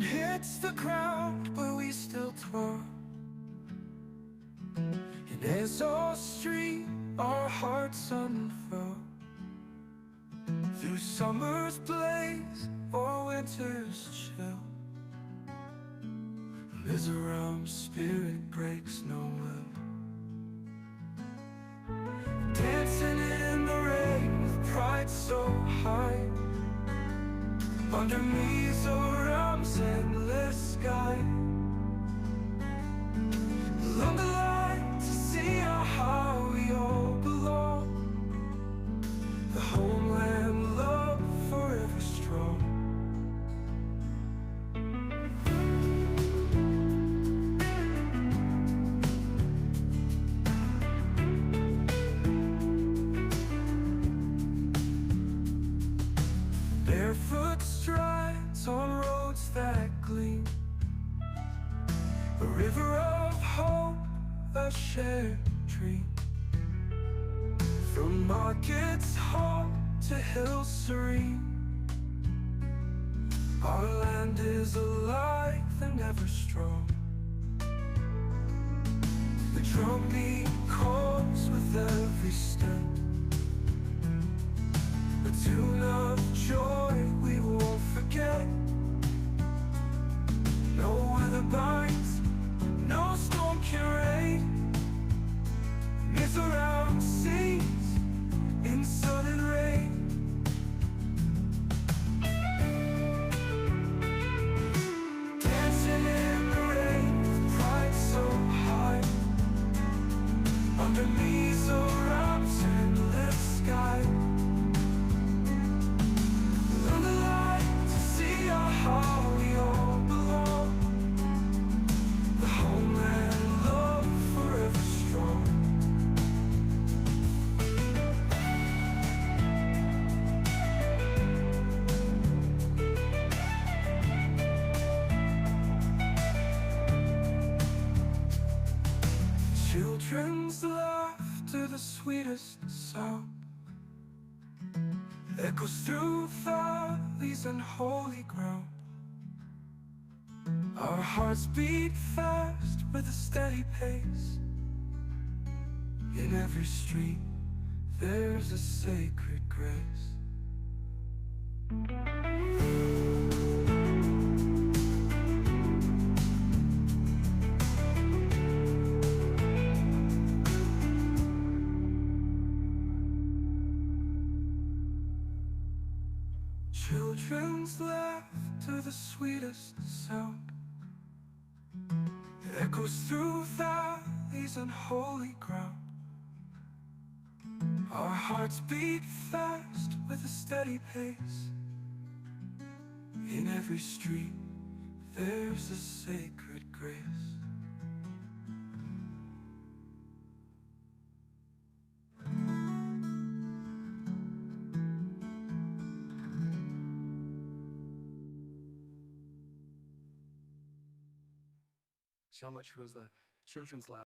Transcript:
Rain hits the ground, but we still toil. And as our street, our hearts unfurl. Through summer's blaze or winter's chill, Mizo spirit breaks no will. Dancing in the rain with pride so high, under Mizo's endless sky. Along the line to see how we all belong. The homeland love forever strong. Barefoot strides on roads that gleam, a river of hope, a shared dream. From markets home to hills serene, our land is alive and ever strong. The drumbeat calls with every step, a tune of joy we won't forget. No weather binds, no storm can rain. Mizo sings in sun and rain. Dancing in the rain with pride so high, under Mizo's endless sky. On the light to see how we all belong. The homeland love forever strong. Children's laughter, the sweetest sound, echoes through valleys and holy ground. Our hearts beat fast with a steady pace. In every street there's a sacred grace. Children's laughter, the sweetest sound, echoes through valleys and holy ground. Our hearts beat fast with a steady pace. In every street there's a sacred grace. So much was the children's lab.